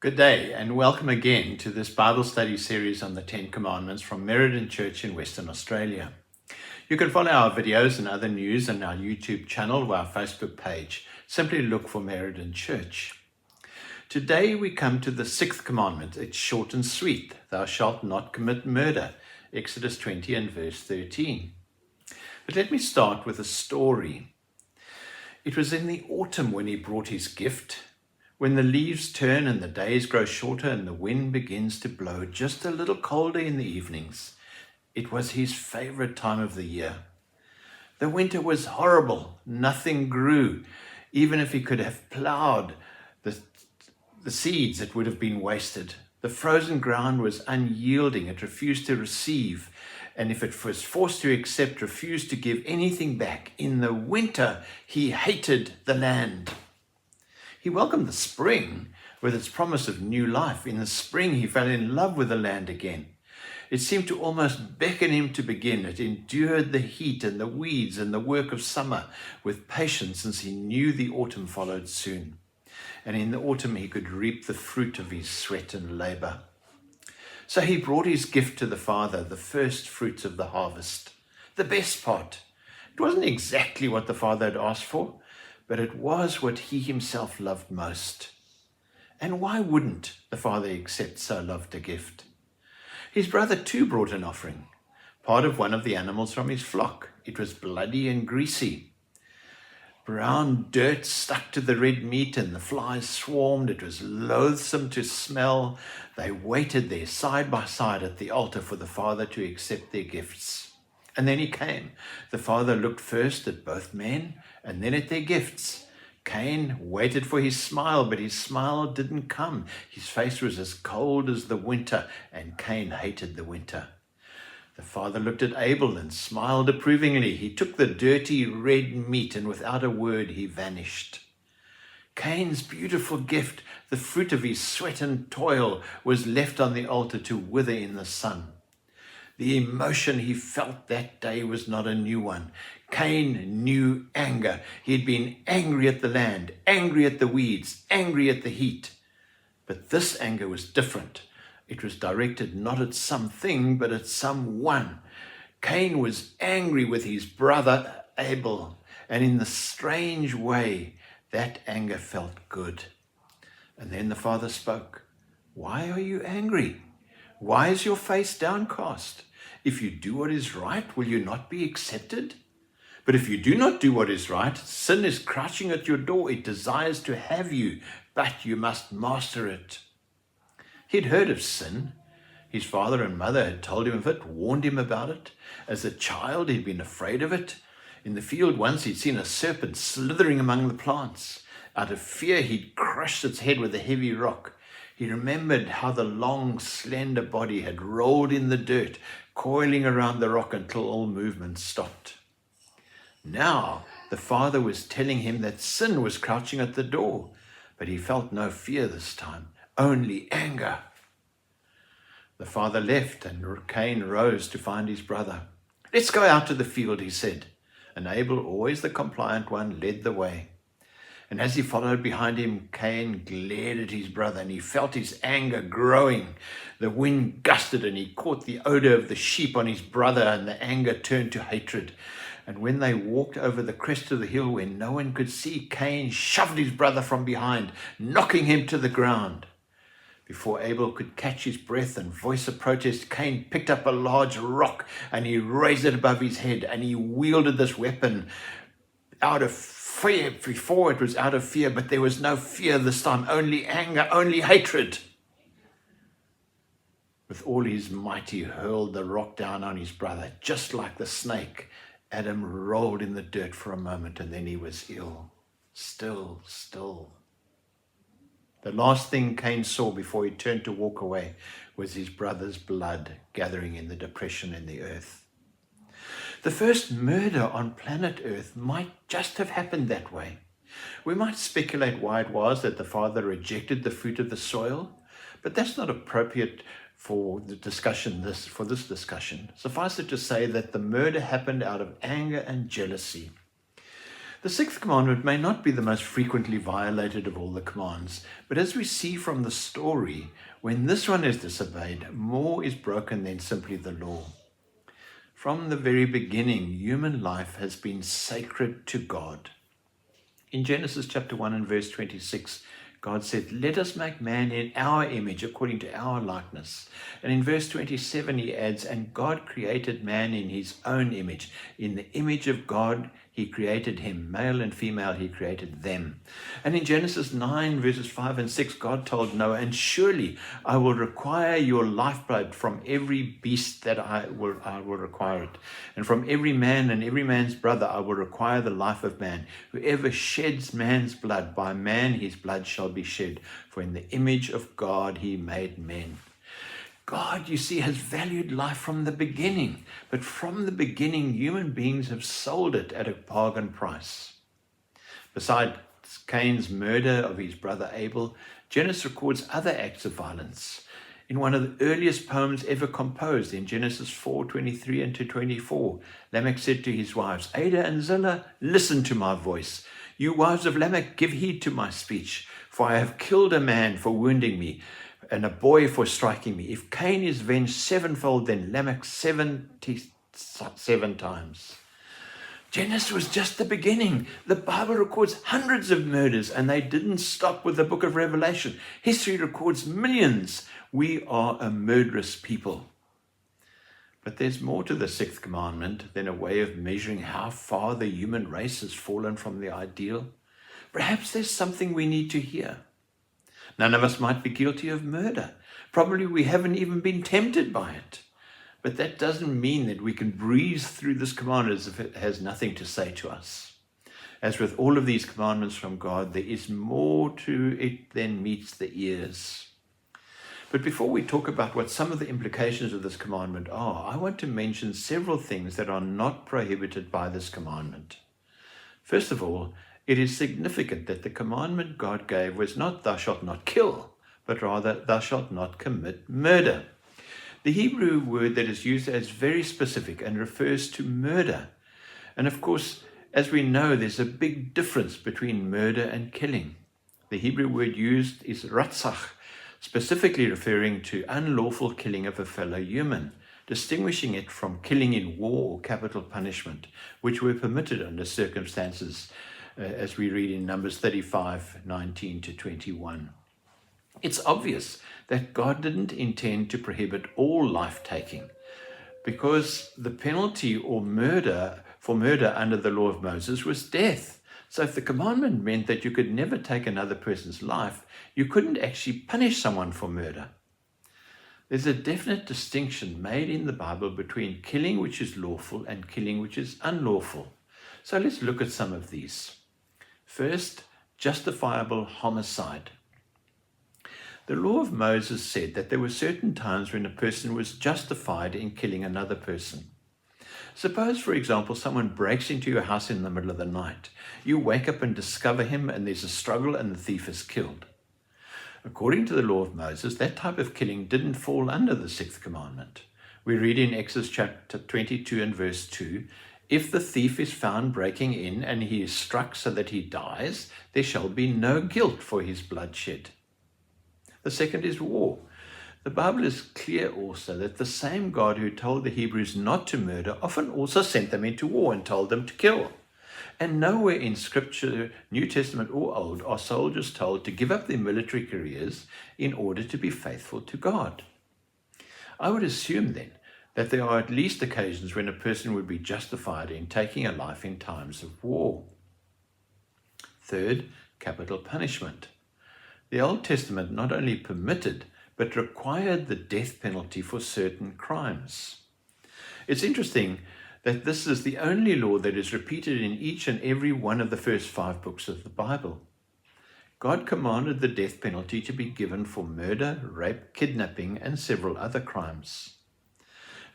Good day and welcome again to this Bible study series on the Ten Commandments from Meriden Church in Western Australia. You can follow our videos and other news on our YouTube channel or our Facebook page. Simply look for Meriden Church. Today we come to the sixth commandment. It's short and sweet. Thou shalt not commit murder. Exodus 20 and verse 13. But let me start with a story. It was in the autumn when he brought his gift. When the leaves turn and the days grow shorter and the wind begins to blow just a little colder in the evenings, it was his favorite time of the year. The winter was horrible. Nothing grew. Even if he could have plowed the seeds, it would have been wasted. The frozen ground was unyielding. It refused to receive. And if it was forced to accept, refused to give anything back. In the winter, he hated the land. He welcomed the spring with its promise of new life. In the spring, he fell in love with the land again. It seemed to almost beckon him to begin. It endured the heat and the weeds and the work of summer with patience, since he knew the autumn followed soon. And in the autumn, he could reap the fruit of his sweat and labor. So he brought his gift to the Father, the first fruits of the harvest, the best part. It wasn't exactly what the Father had asked for, but it was what he himself loved most. And why wouldn't the Father accept so loved a gift? His brother too brought an offering, part of one of the animals from his flock. It was bloody and greasy. Brown dirt stuck to the red meat and the flies swarmed. It was loathsome to smell. They waited there side by side at the altar for the Father to accept their gifts. And then he came. The Father looked first at both men and then at their gifts. Cain waited for his smile, but his smile didn't come. His face was as cold as the winter, and Cain hated the winter. The Father looked at Abel and smiled approvingly. He took the dirty red meat, and without a word he vanished. Cain's beautiful gift, the fruit of his sweat and toil, was left on the altar to wither in the sun. The emotion he felt that day was not a new one. Cain knew anger. He had been angry at the land, angry at the weeds, angry at the heat. But this anger was different. It was directed not at something, but at someone. Cain was angry with his brother Abel, and in the strange way, that anger felt good. And then the Father spoke. Why are you angry? Why is your face downcast? If you do what is right, will you not be accepted? But if you do not do what is right, sin is crouching at your door. It desires to have you, but you must master it. He'd heard of sin. His father and mother had told him of it, warned him about it. As a child, he'd been afraid of it. In the field once, he'd seen a serpent slithering among the plants. Out of fear, he'd crushed its head with a heavy rock. He remembered how the long, slender body had rolled in the dirt, coiling around the rock until all movement stopped. Now, the Father was telling him that sin was crouching at the door, but he felt no fear this time, only anger. The Father left, and Cain rose to find his brother. Let's go out to the field, he said. And Abel, always the compliant one, led the way. And as he followed behind him, Cain glared at his brother, and he felt his anger growing. The wind gusted, and he caught the odor of the sheep on his brother, and the anger turned to hatred. And when they walked over the crest of the hill where no one could see, Cain shoved his brother from behind, knocking him to the ground. Before Abel could catch his breath and voice a protest, Cain picked up a large rock, and he raised it above his head, and he wielded this weapon out of fear. Before it was out of fear, but there was no fear this time, only anger, only hatred. With all his might, he hurled the rock down on his brother. Just like the snake, Adam rolled in the dirt for a moment, and then he was ill. Still. The last thing Cain saw before he turned to walk away was his brother's blood gathering in the depression in the earth. The first murder on planet Earth might just have happened that way. We might speculate why it was that the Father rejected the fruit of the soil, but that's not appropriate for this discussion. Suffice it to say that the murder happened out of anger and jealousy. The sixth commandment may not be the most frequently violated of all the commands, but as we see from the story, when this one is disobeyed, more is broken than simply the law. From the very beginning, human life has been sacred to God. In Genesis chapter 1 and verse 26, God said, "Let us make man in our image, according to our likeness." And in verse 27 he adds, "And God created man in his own image. In the image of God he created him. Male and female he created them." And in Genesis 9 verses 5 and 6, God told Noah, "And surely I will require your lifeblood from every beast that I will require it. And from every man and every man's brother I will require the life of man. Whoever sheds man's blood, by man his blood shall be shed. For in the image of God he made men." God, you see, has valued life from the beginning, but from the beginning, human beings have sold it at a bargain price. Besides Cain's murder of his brother Abel, Genesis records other acts of violence. In one of the earliest poems ever composed, in Genesis 4:23 and to 24, Lamech said to his wives, "Ada and Zillah, listen to my voice. You wives of Lamech, give heed to my speech. For I have killed a man for wounding me, and a boy for striking me. If Cain is avenged sevenfold, then Lamech 77 times." Genesis was just the beginning. The Bible records hundreds of murders, and they didn't stop with the book of Revelation. History records millions. We are a murderous people. But there's more to the sixth commandment than a way of measuring how far the human race has fallen from the ideal. Perhaps there's something we need to hear. None of us might be guilty of murder. Probably we haven't even been tempted by it. But that doesn't mean that we can breeze through this commandment as if it has nothing to say to us. As with all of these commandments from God, there is more to it than meets the ears. But before we talk about what some of the implications of this commandment are, I want to mention several things that are not prohibited by this commandment. First of all, it is significant that the commandment God gave was not "thou shalt not kill," but rather "thou shalt not commit murder." The Hebrew word that is used is very specific and refers to murder. And of course, as we know, there's a big difference between murder and killing. The Hebrew word used is ratzach, specifically referring to unlawful killing of a fellow human, distinguishing it from killing in war or capital punishment, which were permitted under circumstances, as we read in Numbers 35:19 to 21. It's obvious that God didn't intend to prohibit all life-taking, because the penalty for murder under the law of Moses was death. So if the commandment meant that you could never take another person's life, you couldn't actually punish someone for murder. There's a definite distinction made in the Bible between killing which is lawful and killing which is unlawful. So let's look at some of these. First, justifiable homicide. The law of Moses said that there were certain times when a person was justified in killing another person. Suppose, for example, someone breaks into your house in the middle of the night. You wake up and discover him, and there's a struggle and the thief is killed. According to the law of Moses, that type of killing didn't fall under the sixth commandment. We read in Exodus chapter 22 and verse 2, "If the thief is found breaking in and he is struck so that he dies, there shall be no guilt for his bloodshed." The second is war. The Bible is clear also that the same God who told the Hebrews not to murder often also sent them into war and told them to kill. And nowhere in Scripture, New Testament or Old, are soldiers told to give up their military careers in order to be faithful to God. I would assume then that there are at least occasions when a person would be justified in taking a life in times of war. Third, capital punishment. The Old Testament not only permitted, but required the death penalty for certain crimes. It's interesting that this is the only law that is repeated in each and every one of the first 5 books of the Bible. God commanded the death penalty to be given for murder, rape, kidnapping, and several other crimes.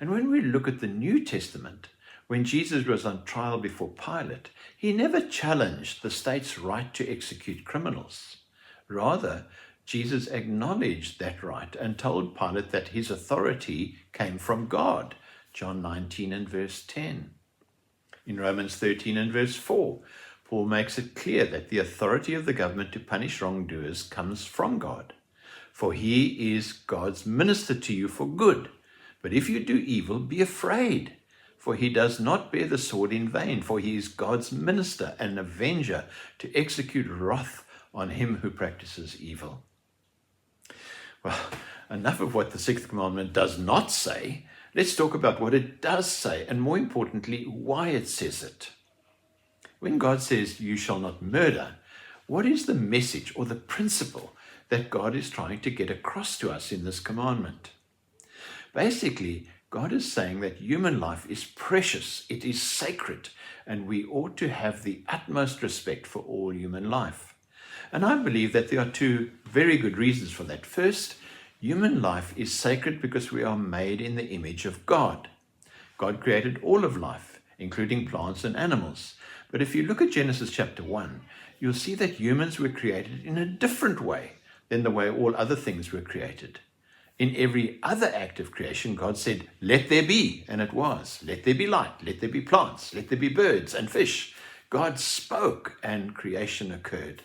And when we look at the New Testament, when Jesus was on trial before Pilate, he never challenged the state's right to execute criminals. Rather, Jesus acknowledged that right and told Pilate that his authority came from God. John 19 and verse 10. In Romans 13 and verse 4, Paul makes it clear that the authority of the government to punish wrongdoers comes from God. For he is God's minister to you for good. But if you do evil, be afraid, for he does not bear the sword in vain, for he is God's minister and avenger to execute wrath on him who practices evil. Well, enough of what the sixth commandment does not say. Let's talk about what it does say, and more importantly, why it says it. When God says, you shall not murder, what is the message or the principle that God is trying to get across to us in this commandment? Basically, God is saying that human life is precious, it is sacred, and we ought to have the utmost respect for all human life. And I believe that there are two very good reasons for that. First, human life is sacred because we are made in the image of God. God created all of life, including plants and animals. But if you look at Genesis chapter 1, you'll see that humans were created in a different way than the way all other things were created. In every other act of creation, God said, let there be, and it was. Let there be light, let there be plants, let there be birds and fish. God spoke and creation occurred.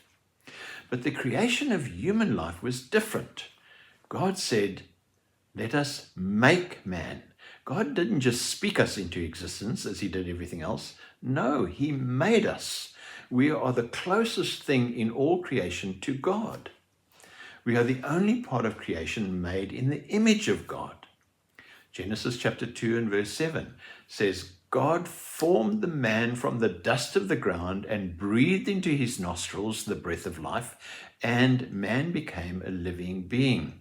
But the creation of human life was different. God said, let us make man. God didn't just speak us into existence as he did everything else. No, he made us. We are the closest thing in all creation to God. We are the only part of creation made in the image of God. Genesis chapter 2 and verse 7 says, God formed the man from the dust of the ground and breathed into his nostrils the breath of life, and man became a living being.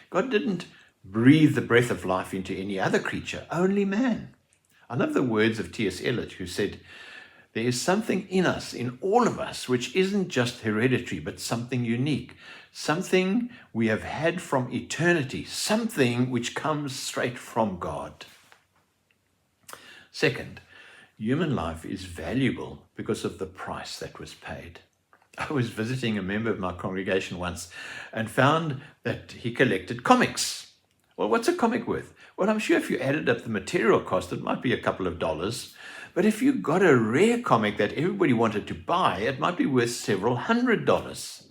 God didn't breathe the breath of life into any other creature, only man. I love the words of T.S. Eliot, who said, there is something in us, in all of us, which isn't just hereditary, but something unique, something we have had from eternity, something which comes straight from God. Second, human life is valuable because of the price that was paid. I was visiting a member of my congregation once and found that he collected comics. Well, what's a comic worth? Well, I'm sure if you added up the material cost, it might be a couple of dollars. But if you got a rare comic that everybody wanted to buy, it might be worth several $100s.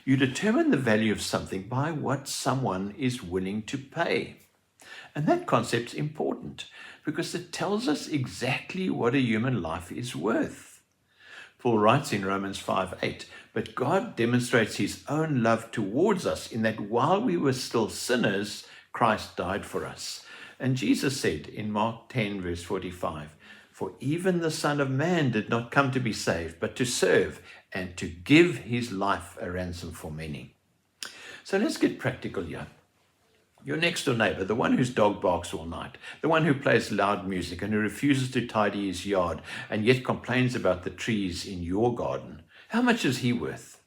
You determine the value of something by what someone is willing to pay. And that concept's important because it tells us exactly what a human life is worth. Paul writes in Romans 5:8, but God demonstrates his own love towards us in that while we were still sinners, Christ died for us. And Jesus said in Mark 10 verse 45, for even the Son of Man did not come to be saved, but to serve and to give his life a ransom for many. So let's get practical here. Your next door neighbor, the one whose dog barks all night, the one who plays loud music and who refuses to tidy his yard and yet complains about the trees in your garden, how much is he worth?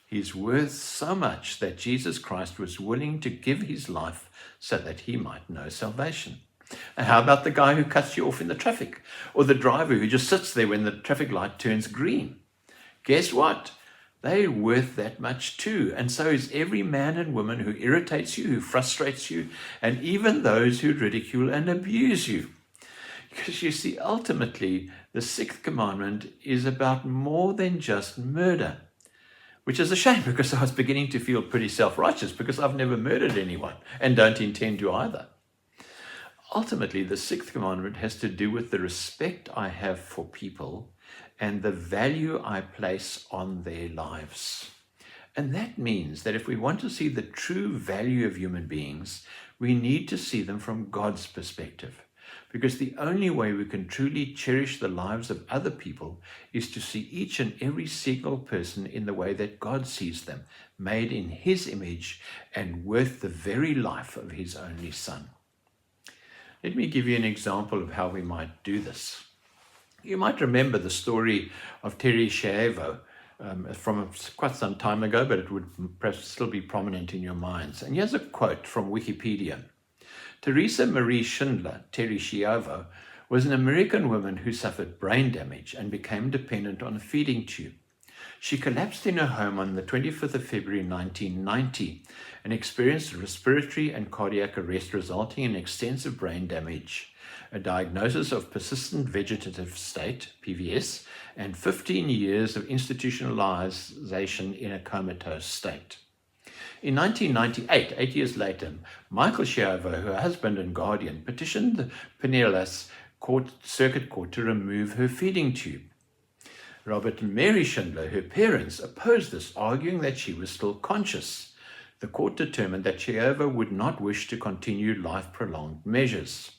He's worth so much that Jesus Christ was willing to give his life so that he might know salvation. And how about the guy who cuts you off in the traffic, or the driver who just sits there when the traffic light turns green? Guess what? They're worth that much too. And so is every man and woman who irritates you, who frustrates you, and even those who ridicule and abuse you. Because you see, ultimately, the sixth commandment is about more than just murder, which is a shame because I was beginning to feel pretty self-righteous because I've never murdered anyone and don't intend to either. Ultimately, the sixth commandment has to do with the respect I have for people and the value I place on their lives. And that means that if we want to see the true value of human beings, we need to see them from God's perspective. Because the only way we can truly cherish the lives of other people is to see each and every single person in the way that God sees them, made in his image and worth the very life of his only Son. Let me give you an example of how we might do this. You might remember the story of Terry Schiavo from quite some time ago, but it would perhaps still be prominent in your minds. And here's a quote from Wikipedia. Teresa Marie Schindler, Terry Schiavo, was an American woman who suffered brain damage and became dependent on a feeding tube. She collapsed in her home on the 25th of February 1990 and experienced respiratory and cardiac arrest resulting in extensive brain damage. a diagnosis of persistent vegetative state, PVS, and 15 years of institutionalization in a comatose state. In 1998, 8 years later, Michael Schiavo, her husband and guardian, petitioned the Pinellas Circuit Court to remove her feeding tube. Robert and Mary Schindler, her parents, opposed this, arguing that she was still conscious. The court determined that Schiavo would not wish to continue life-prolonged measures.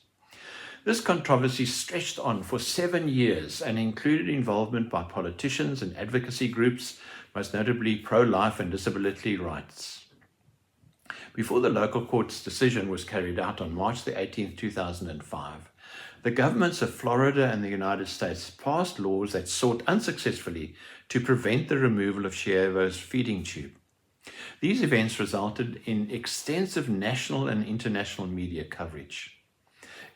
This controversy stretched on for 7 years and included involvement by politicians and advocacy groups, most notably pro-life and disability rights. Before the local court's decision was carried out on March 18, 2005, the governments of Florida and the United States passed laws that sought unsuccessfully to prevent the removal of Schiavo's feeding tube. These events resulted in extensive national and international media coverage.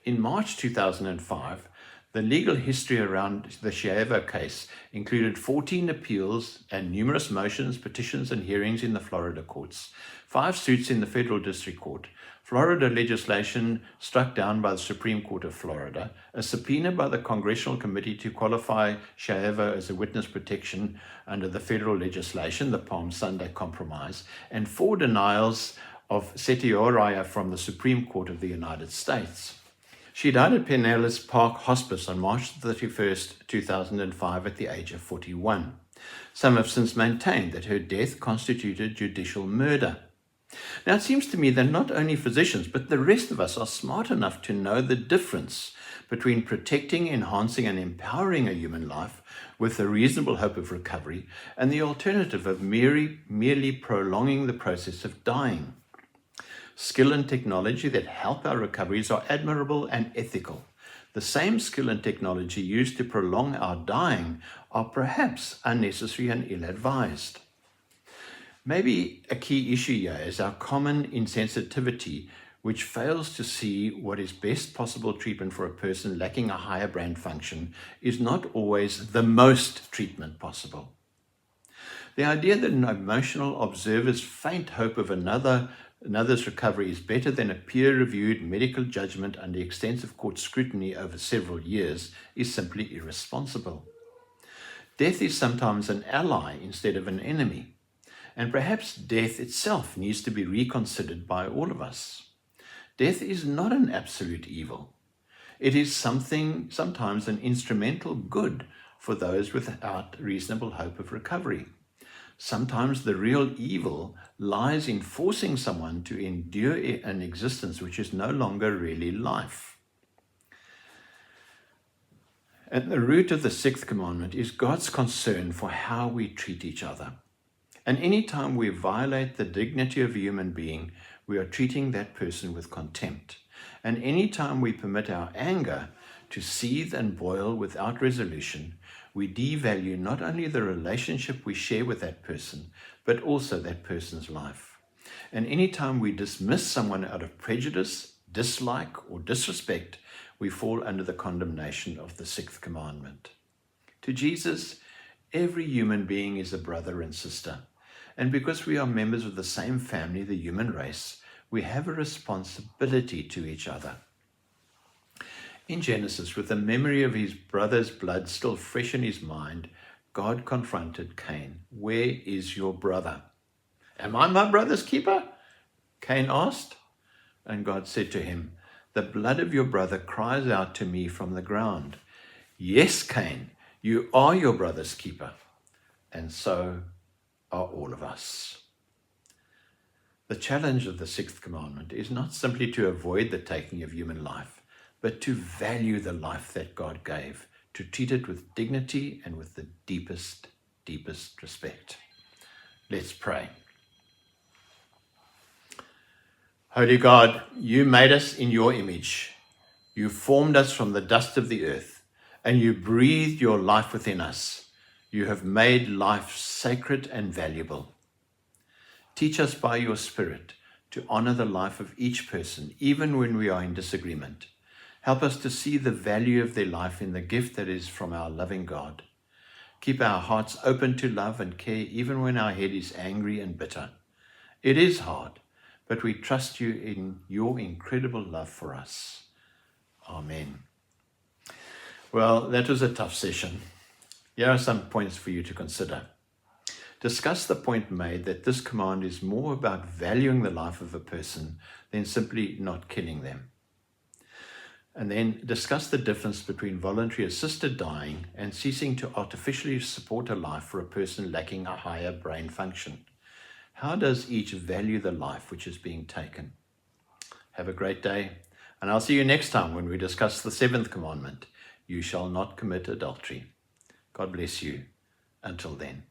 In March 2005, the legal history around the Schiavo case included 14 appeals and numerous motions, petitions, and hearings in the Florida courts, 5 suits in the Federal District Court, Florida legislation struck down by the Supreme Court of Florida, a subpoena by the Congressional Committee to qualify Schiavo as a witness protection under the federal legislation, the Palm Sunday Compromise, and 4 denials of certiorari from the Supreme Court of the United States. She died at Pinellas Park Hospice on March 31, 2005 at the age of 41. Some have since maintained that her death constituted judicial murder. Now, it seems to me that not only physicians, but the rest of us are smart enough to know the difference between protecting, enhancing, and empowering a human life with a reasonable hope of recovery and the alternative of merely prolonging the process of dying. Skill and technology that help our recoveries are admirable and ethical. The same skill and technology used to prolong our dying are perhaps unnecessary and ill-advised. Maybe a key issue here is our common insensitivity, which fails to see what is best possible treatment for a person lacking a higher brain function is not always the most treatment possible. The idea that an emotional observer's faint hope of another's recovery is better than a peer-reviewed medical judgment under extensive court scrutiny over several years is simply irresponsible. Death is sometimes an ally instead of an enemy. And perhaps death itself needs to be reconsidered by all of us. Death is not an absolute evil. It is sometimes an instrumental good for those without reasonable hope of recovery. Sometimes the real evil lies in forcing someone to endure an existence which is no longer really life. At the root of the 6th commandment is God's concern for how we treat each other. And any time we violate the dignity of a human being, we are treating that person with contempt. And any time we permit our anger to seethe and boil without resolution, we devalue not only the relationship we share with that person, but also that person's life. And any time we dismiss someone out of prejudice, dislike, or disrespect, we fall under the condemnation of the 6th commandment. To Jesus, every human being is a brother and sister. And because we are members of the same family, the human race, we have a responsibility to each other. In Genesis, with the memory of his brother's blood still fresh in his mind, God confronted Cain. "Where is your brother?" "Am I my brother's keeper?" Cain asked. And God said to him, "The blood of your brother cries out to me from the ground. Yes, Cain, you are your brother's keeper. And so are all of us." The challenge of the 6th commandment is not simply to avoid the taking of human life, but to value the life that God gave, to treat it with dignity and with the deepest respect. Let's pray. Holy God, you made us in your image. You formed us from the dust of the earth, and you breathed your life within us. You have made life sacred and valuable. Teach us by your Spirit to honor the life of each person, even when we are in disagreement. Help us to see the value of their life in the gift that is from our loving God. Keep our hearts open to love and care, even when our head is angry and bitter. It is hard, but we trust you in your incredible love for us. Amen. Well, that was a tough session. Here are some points for you to consider. Discuss the point made that this command is more about valuing the life of a person than simply not killing them. And then discuss the difference between voluntary assisted dying and ceasing to artificially support a life for a person lacking a higher brain function. How does each value the life which is being taken? Have a great day, and I'll see you next time when we discuss the 7th commandment. You shall not commit adultery. God bless you. Until then.